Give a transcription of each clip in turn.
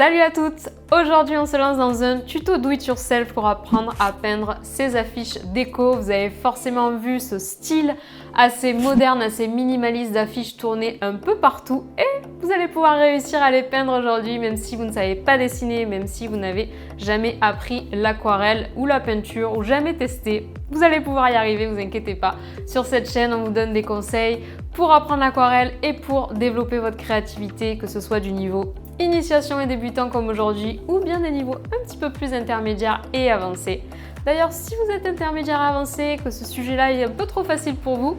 Salut à toutes! Aujourd'hui on se lance dans un tuto do it yourself pour apprendre à peindre ces affiches déco. Vous avez forcément vu ce style assez moderne, assez minimaliste d'affiches tournées un peu partout et vous allez pouvoir réussir à les peindre aujourd'hui même si vous ne savez pas dessiner, même si vous n'avez jamais appris l'aquarelle ou la peinture ou jamais testé. Vous allez pouvoir y arriver, vous inquiétez pas. Sur cette chaîne, on vous donne des conseils pour apprendre l'aquarelle et pour développer votre créativité, que ce soit du niveau initiation et débutant comme aujourd'hui ou bien des niveaux un petit peu plus intermédiaires et avancés. D'ailleurs, si vous êtes intermédiaire avancé, que ce sujet-là est un peu trop facile pour vous,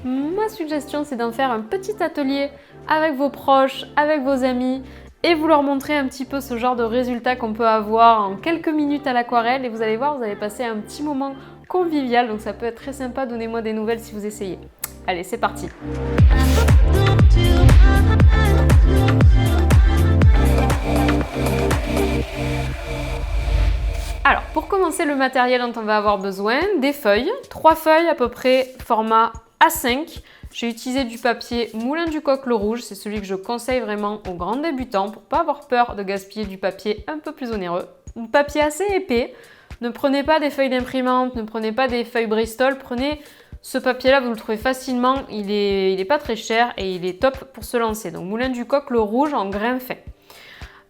ma suggestion c'est d'en faire un petit atelier avec vos proches, avec vos amis et vous leur montrer un petit peu ce genre de résultat qu'on peut avoir en quelques minutes à l'aquarelle et vous allez voir, vous allez passer un petit moment convivial, donc ça peut être très sympa. Donnez-moi des nouvelles si vous essayez. Allez, c'est parti! Alors, pour commencer, le matériel dont on va avoir besoin, des feuilles, 3 feuilles à peu près format A5. J'ai utilisé du papier Moulin du Coq le rouge, c'est celui que je conseille vraiment aux grands débutants pour ne pas avoir peur de gaspiller du papier un peu plus onéreux. Un papier assez épais, ne prenez pas des feuilles d'imprimante, ne prenez pas des feuilles Bristol, prenez ce papier-là, vous le trouvez facilement, il est pas très cher et il est top pour se lancer. Donc Moulin du Coq le rouge en grain fin.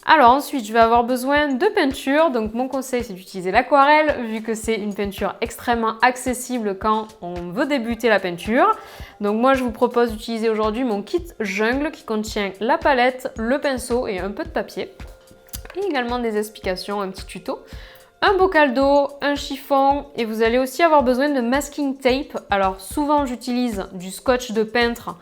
Alors ensuite, je vais avoir besoin de peinture. Donc mon conseil, c'est d'utiliser l'aquarelle vu que c'est une peinture extrêmement accessible quand on veut débuter la peinture. Donc moi, je vous propose d'utiliser aujourd'hui mon kit jungle qui contient la palette, le pinceau et un peu de papier. Et également des explications, un petit tuto. Un bocal d'eau, un chiffon et vous allez aussi avoir besoin de masking tape. Alors souvent, j'utilise du scotch de peintre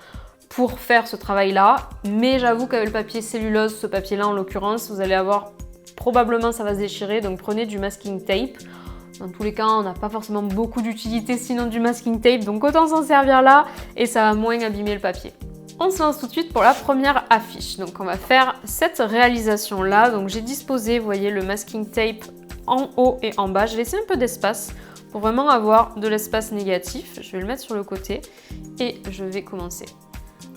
pour faire ce travail-là, mais j'avoue qu'avec le papier cellulose, ce papier-là en l'occurrence, vous allez avoir, probablement ça va se déchirer, donc prenez du masking tape. Dans tous les cas, on n'a pas forcément beaucoup d'utilité sinon du masking tape, donc autant s'en servir là et ça va moins abîmer le papier. On se lance tout de suite pour la première affiche. Donc on va faire cette réalisation-là. Donc j'ai disposé, vous voyez, le masking tape en haut et en bas. J'ai laissé un peu d'espace pour vraiment avoir de l'espace négatif. Je vais le mettre sur le côté et je vais commencer.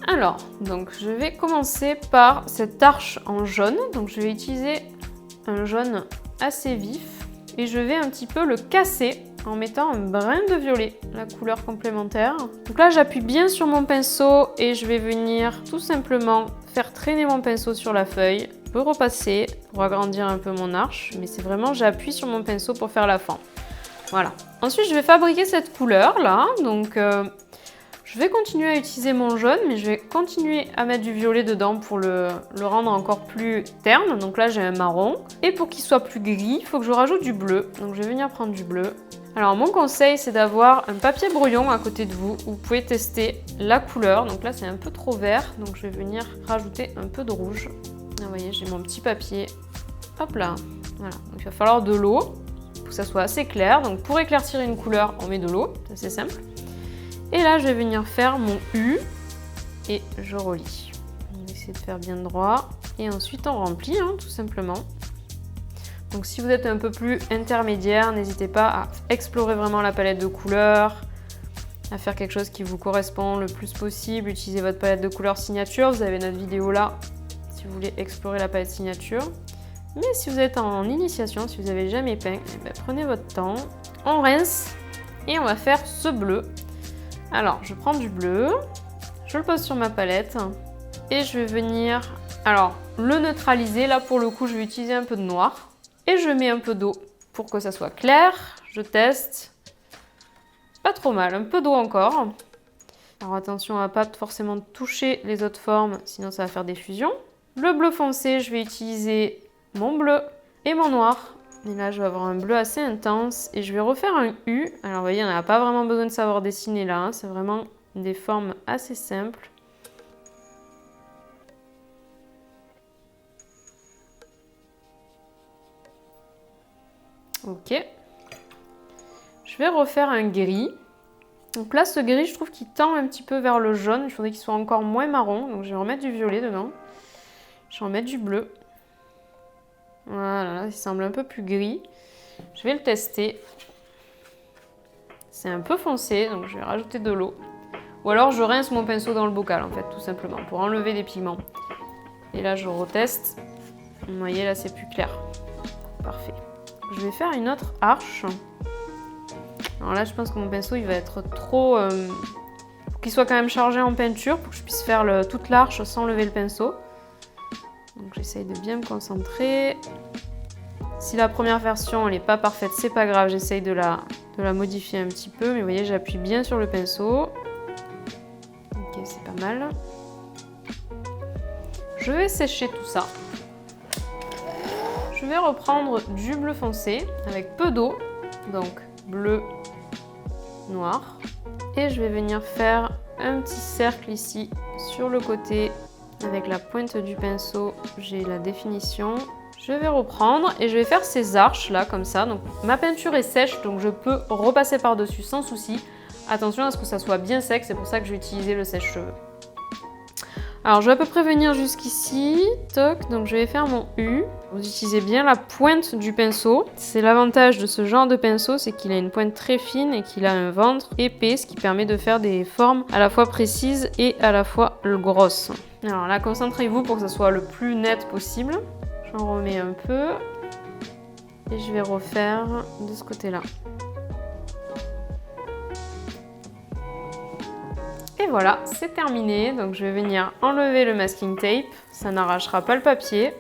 Alors, donc je vais commencer par cette arche en jaune. Donc je vais utiliser un jaune assez vif et je vais un petit peu le casser en mettant un brin de violet, la couleur complémentaire. Donc là, j'appuie bien sur mon pinceau et je vais venir tout simplement faire traîner mon pinceau sur la feuille. Je peux repasser pour agrandir un peu mon arche, mais c'est vraiment, j'appuie sur mon pinceau pour faire la fente. Voilà. Ensuite, je vais fabriquer cette couleur là. Donc je vais continuer à utiliser mon jaune, mais je vais continuer à mettre du violet dedans pour le rendre encore plus terne. Donc là, j'ai un marron. Et pour qu'il soit plus gris, il faut que je rajoute du bleu. Donc je vais venir prendre du bleu. Alors mon conseil, c'est d'avoir un papier brouillon à côté de vous où vous pouvez tester la couleur. Donc là, c'est un peu trop vert, donc je vais venir rajouter un peu de rouge. Là, vous voyez, j'ai mon petit papier. Hop là. Voilà. Donc il va falloir de l'eau pour que ça soit assez clair. Donc pour éclaircir une couleur, on met de l'eau. C'est assez simple. Et là, je vais venir faire mon U et je relie. On va essayer de faire bien droit. Et ensuite, on remplit, hein, tout simplement. Donc, si vous êtes un peu plus intermédiaire, n'hésitez pas à explorer vraiment la palette de couleurs, à faire quelque chose qui vous correspond le plus possible. Utilisez votre palette de couleurs signature. Vous avez notre vidéo là, si vous voulez explorer la palette signature. Mais si vous êtes en initiation, si vous n'avez jamais peint, eh bien, prenez votre temps. On rince et on va faire ce bleu. Alors, je prends du bleu, je le pose sur ma palette et je vais venir, alors, le neutraliser. Là, pour le coup, je vais utiliser un peu de noir et je mets un peu d'eau pour que ça soit clair. Je teste. Pas trop mal, un peu d'eau encore. Alors, attention à ne pas forcément toucher les autres formes, sinon ça va faire des fusions. Le bleu foncé, je vais utiliser mon bleu et mon noir. Et là, je vais avoir un bleu assez intense et je vais refaire un U. Alors, vous voyez, on n'a pas vraiment besoin de savoir dessiner là. Hein. C'est vraiment des formes assez simples. Ok. Je vais refaire un gris. Donc là, ce gris, je trouve qu'il tend un petit peu vers le jaune. Il faudrait qu'il soit encore moins marron. Donc, je vais remettre du violet dedans. Je vais remettre du bleu. Voilà, là, il semble un peu plus gris. Je vais le tester. C'est un peu foncé, donc je vais rajouter de l'eau. Ou alors je rince mon pinceau dans le bocal, en fait, tout simplement, pour enlever les pigments. Et là, je reteste. Vous voyez, là, c'est plus clair. Parfait. Je vais faire une autre arche. Alors là, je pense que mon pinceau, il va être trop... Faut qu'il soit quand même chargé en peinture pour que je puisse faire toute l'arche sans lever le pinceau. Donc j'essaye de bien me concentrer. Si la première version, elle n'est pas parfaite, c'est pas grave. J'essaye de la modifier un petit peu. Mais vous voyez, j'appuie bien sur le pinceau. Ok, c'est pas mal. Je vais sécher tout ça. Je vais reprendre du bleu foncé avec peu d'eau. Donc bleu, noir. Et je vais venir faire un petit cercle ici sur le côté. Avec la pointe du pinceau, j'ai la définition. Je vais reprendre et je vais faire ces arches là comme ça. Donc ma peinture est sèche, donc je peux repasser par-dessus sans souci. Attention à ce que ça soit bien sec, c'est pour ça que je vais utiliser le sèche-cheveux. Alors je vais à peu près venir jusqu'ici, toc, donc je vais faire mon U. Vous utilisez bien la pointe du pinceau. C'est l'avantage de ce genre de pinceau, c'est qu'il a une pointe très fine et qu'il a un ventre épais, ce qui permet de faire des formes à la fois précises et à la fois grosses. Alors là, concentrez-vous pour que ça soit le plus net possible. J'en remets un peu et je vais refaire de ce côté-là. Et voilà, c'est terminé. Donc je vais venir enlever le masking tape. Ça n'arrachera pas le papier.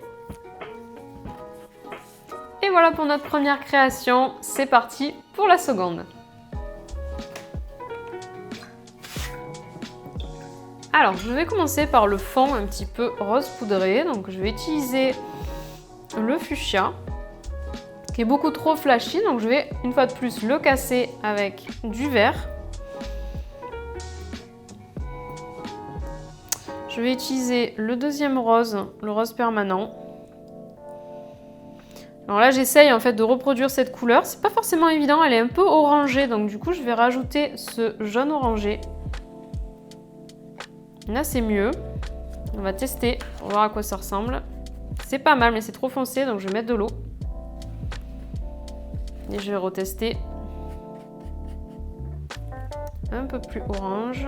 Et voilà pour notre première création. C'est parti pour la seconde. Alors, je vais commencer par le fond un petit peu rose poudré. Donc je vais utiliser le fuchsia, qui est beaucoup trop flashy. Donc je vais une fois de plus le casser avec du vert. Je vais utiliser le deuxième rose, le rose permanent. Alors là, j'essaye en fait de reproduire cette couleur. C'est pas forcément évident, elle est un peu orangée, donc du coup, je vais rajouter ce jaune orangé. Là, c'est mieux. On va tester pour voir à quoi ça ressemble. C'est pas mal, mais c'est trop foncé, donc je vais mettre de l'eau. Et je vais retester un peu plus orange.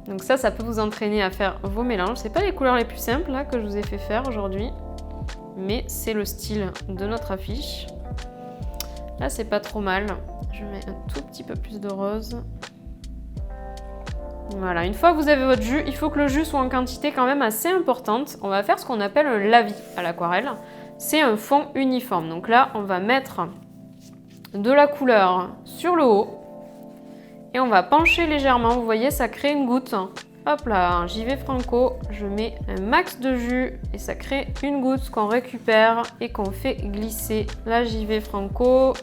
Donc ça peut vous entraîner à faire vos mélanges. C'est pas les couleurs les plus simples là que je vous ai fait faire aujourd'hui, mais c'est le style de notre affiche. Là, c'est pas trop mal. Je mets un tout petit peu plus de rose. Voilà, une fois que vous avez votre jus, il faut que le jus soit en quantité quand même assez importante. On va faire ce qu'on appelle un lavis à l'aquarelle. C'est un fond uniforme. Donc là, on va mettre de la couleur sur le haut. Et on va pencher légèrement, vous voyez, ça crée une goutte. Hop là, j'y vais franco, je mets un max de jus et ça crée une goutte qu'on récupère et qu'on fait glisser. Là, j'y vais franco,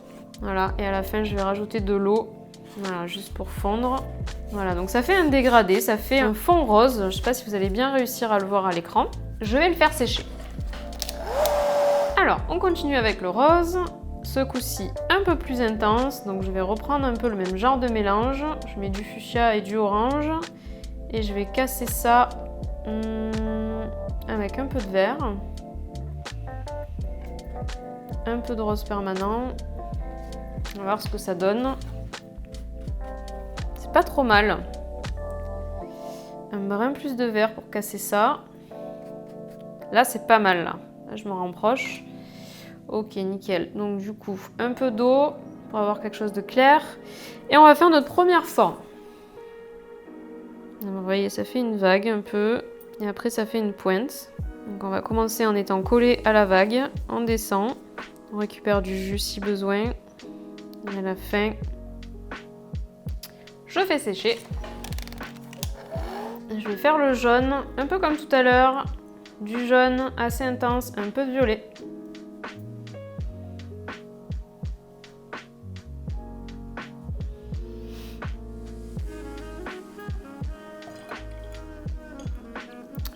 voilà, et à la fin, je vais rajouter de l'eau, voilà, juste pour fondre. Voilà, donc ça fait un dégradé, ça fait un fond rose. Je ne sais pas si vous allez bien réussir à le voir à l'écran. Je vais le faire sécher. Alors, on continue avec le rose. Ce coup-ci un peu plus intense, donc je vais reprendre un peu le même genre de mélange. Je mets du fuchsia et du orange et je vais casser ça avec un peu de vert, un peu de rose permanent. On va voir ce que ça donne. C'est pas trop mal. Un brin plus de vert pour casser ça. Là, c'est pas mal là. Là, je me rapproche. Ok, nickel. Donc du coup, un peu d'eau pour avoir quelque chose de clair. Et on va faire notre première forme. Donc, vous voyez, ça fait une vague un peu. Et après, ça fait une pointe. Donc on va commencer en étant collé à la vague. On descend. On récupère du jus si besoin. Et à la fin, je fais sécher. Je vais faire le jaune, un peu comme tout à l'heure. Du jaune assez intense, un peu de violet.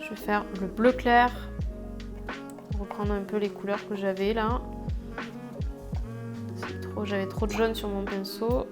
Je vais faire le bleu clair. Reprendre un peu les couleurs que j'avais là. J'avais trop de jaune sur mon pinceau.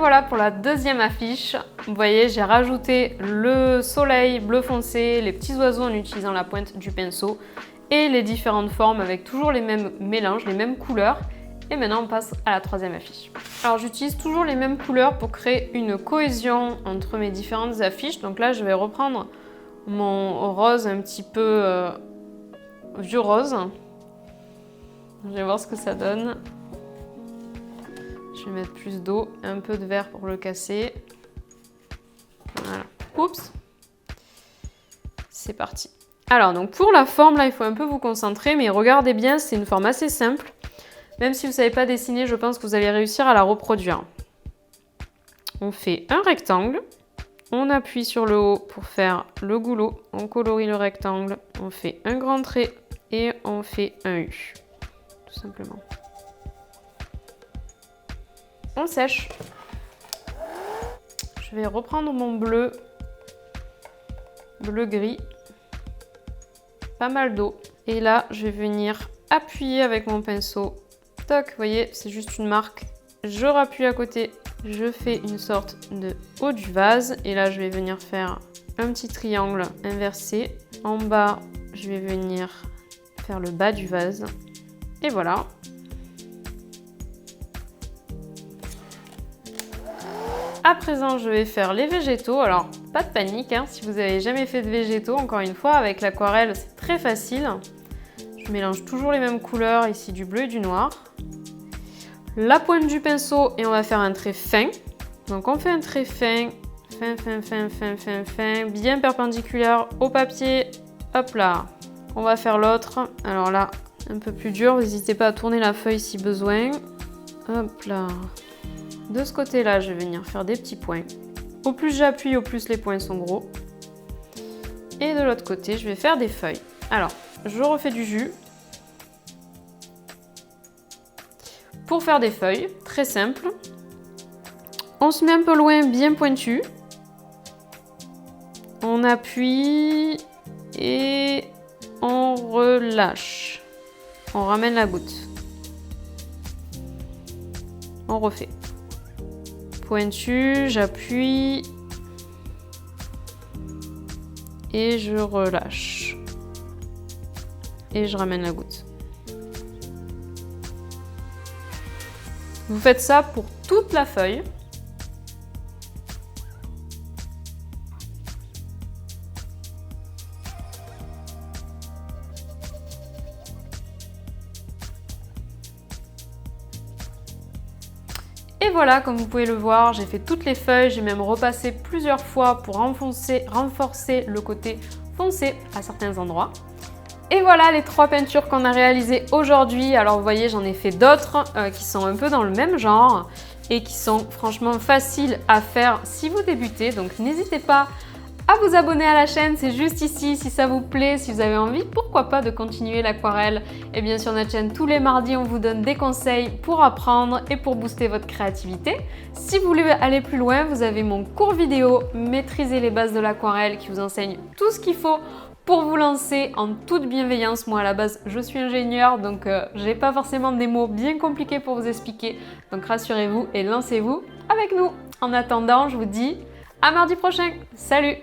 voilà pour la deuxième affiche. Vous voyez, j'ai rajouté le soleil bleu foncé, les petits oiseaux en utilisant la pointe du pinceau et les différentes formes avec toujours les mêmes mélanges, les mêmes couleurs. Et maintenant, on passe à la troisième affiche. Alors, j'utilise toujours les mêmes couleurs pour créer une cohésion entre mes différentes affiches. Donc là, je vais reprendre mon rose un petit peu vieux rose. Je vais voir ce que ça donne. Je vais mettre plus d'eau, un peu de vert pour le casser. Voilà. Oups. C'est parti. Alors, donc pour la forme, là, il faut un peu vous concentrer, mais regardez bien, c'est une forme assez simple. Même si vous ne savez pas dessiner, je pense que vous allez réussir à la reproduire. On fait un rectangle. On appuie sur le haut pour faire le goulot. On colorie le rectangle. On fait un grand trait et on fait un U. Tout simplement. On sèche. Je vais reprendre mon bleu gris. Pas mal d'eau. Et là, je vais venir appuyer avec mon pinceau. Toc, vous voyez, c'est juste une marque. Je rappuie à côté, je fais une sorte de haut du vase. Et là, je vais venir faire un petit triangle inversé. En bas, je vais venir faire le bas du vase. Et voilà. À présent, je vais faire les végétaux. Alors, pas de panique, hein, si vous n'avez jamais fait de végétaux, encore une fois, avec l'aquarelle, c'est très facile. Je mélange toujours les mêmes couleurs, ici du bleu et du noir. La pointe du pinceau et on va faire un trait fin. Donc on fait un trait fin, fin, bien perpendiculaire au papier. Hop là, on va faire l'autre. Alors là, un peu plus dur, n'hésitez pas à tourner la feuille si besoin. Hop là. De ce côté-là, je vais venir faire des petits points. Au plus j'appuie, au plus les points sont gros. Et de l'autre côté, je vais faire des feuilles. Alors, je refais du jus. Pour faire des feuilles, très simple. On se met un peu loin, bien pointu. On appuie et on relâche. On ramène la goutte. On refait. Pointu, j'appuie et je relâche. Et je ramène la goutte. Vous faites ça pour toute la feuille. Et voilà, comme vous pouvez le voir, j'ai fait toutes les feuilles, j'ai même repassé plusieurs fois pour renforcer le côté foncé à certains endroits. Et voilà les 3 peintures qu'on a réalisées aujourd'hui. Alors vous voyez, j'en ai fait d'autres qui sont un peu dans le même genre et qui sont franchement faciles à faire si vous débutez. Donc n'hésitez pas à vous abonner à la chaîne, c'est juste ici si ça vous plaît, si vous avez envie, pourquoi pas de continuer l'aquarelle. Et bien sur notre chaîne, tous les mardis, on vous donne des conseils pour apprendre et pour booster votre créativité. Si vous voulez aller plus loin, vous avez mon cours vidéo « Maîtriser les bases de l'aquarelle » qui vous enseigne tout ce qu'il faut pour vous lancer en toute bienveillance. Moi à la base je suis ingénieure donc j'ai pas forcément des mots bien compliqués pour vous expliquer. Donc rassurez-vous et lancez-vous avec nous. En attendant, je vous dis à mardi prochain. Salut!